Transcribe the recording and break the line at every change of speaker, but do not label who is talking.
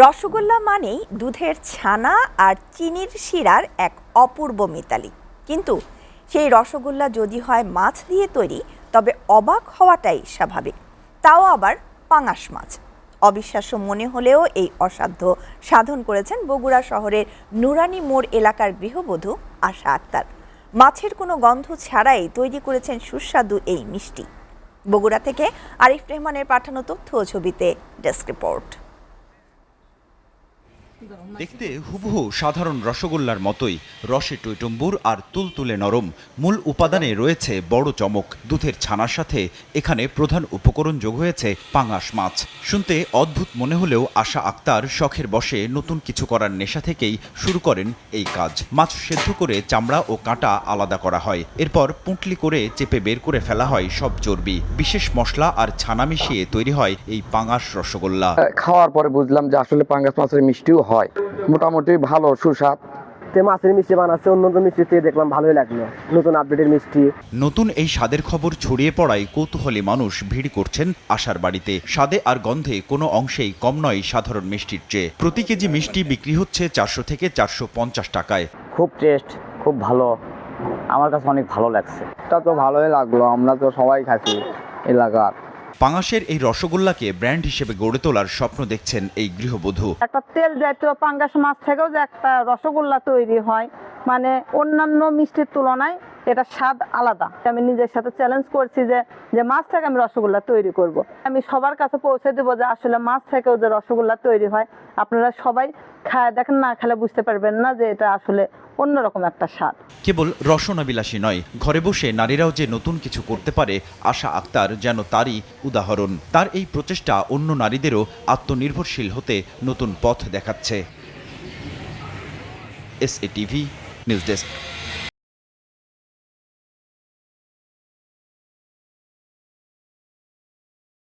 রসগোল্লা মানেই দুধের ছানা আর চিনির শিরার এক অপূর্ব মিতালি। কিন্তু সেই রসগোল্লা যদি হয় মাছ দিয়ে তৈরি, তবে অবাক হওয়াটাই স্বাভাবিক, তাও আবার পাঙাশ মাছ। অবিশ্বাস্য মনে হলেও এই অসাধ্য সাধন করেছেন বগুড়া শহরের নুরানি মোড় এলাকার গৃহবধূ আশা আক্তার। মাছের কোনো গন্ধ ছাড়াই তৈরি করেছেন সুস্বাদু এই মিষ্টি। বগুড়া থেকে আরিফ রেহমানের পাঠানো তথ্য ও ছবিতে ডেস্ক রিপোর্ট।
দেখতে হুবহু সাধারণ রসগোল্লার মতোই, রসে টইটম্বুর আর তুলতুলে নরম। মূল উপাদানে রয়েছে বড় চমক। দুধের ছানার সাথে এখানে প্রধান উপকরণ যোগ হয়েছে পাঙাশ মাছ। শুনতে অদ্ভুত মনে হলেও আশা আক্তার শখের বশে নতুন কিছু করার নেশা থেকেই শুরু করেন এই কাজ। মাছ সেদ্ধ করে চামড়া ও কাঁটা আলাদা করা হয়, এরপর পুঁটলি করে চেপে বের করে ফেলা হয় সব চর্বি। বিশেষ মশলা আর ছানা মিশিয়ে তৈরি হয় এই পাঙাশ রসগোল্লা।
খাওয়ার পরে বুঝলাম যে আসলে পাঙ্গাস মাছের মিষ্টিও হয়, মোটামুটি ভালো সুস্বাদ।
মাছের মিষ্টি বানাচ্ছে, অন্য মিষ্টি দেখলাম ভালোই লাগলো, নতুন আপডেটের মিষ্টি।
নতুন এই স্বাদের খবর ছড়িয়ে পড়ায় কৌতূহলী মানুষ ভিড় করছেন আশার বাড়িতে। স্বাদে আর গন্ধে কোনো অংশেই কম নয় সাধারণ মিষ্টির চেয়ে। প্রতি কেজি মিষ্টি বিক্রি হচ্ছে 400 থেকে 450 টাকায়।
খুব টেস্ট, খুব ভালো, আমার কাছে অনেক ভালো লাগছে।
এটা তো ভালোই লাগলো, আমরা তো সবাই খাচ্ছি এলাকার।
পাঙাশের এই রসগোল্লাকে ব্র্যান্ড হিসেবে গড়ে তোলার স্বপ্ন দেখছেন এই গৃহবধূ।
একটা তেল জাতীয় পাঙ্গাস মাছ থেকেও যে একটা রসগোল্লা তৈরি হয়, মানে অন্যান্য মিষ্টির তুলনায় এটা স্বাদ আলাদা। আমি নিজের সাথে চ্যালেঞ্জ করছি যে মাছ থেকে আমি রসগোল্লা তৈরি করব। আমি সবার কাছে পৌঁছে দেবো যে আসলে মাছ থেকেও যে রসগোল্লা তৈরি হয়, আপনারা সবাই খায় দেখেন, না খেলে বুঝতে পারবেন না যে এটা আসলে অন্যরকম একটা স্বাদ।
কেবল রসনাবিলাসী নয়, ঘরে বসে নারীরাও যে নতুন কিছু করতে পারে, আশা আক্তার যেন তারই উদাহরণ। তার এই প্রচেষ্টা অন্য নারীদেরও আত্মনির্ভরশীল হতে নতুন পথ দেখাচ্ছে। SA TV news desk.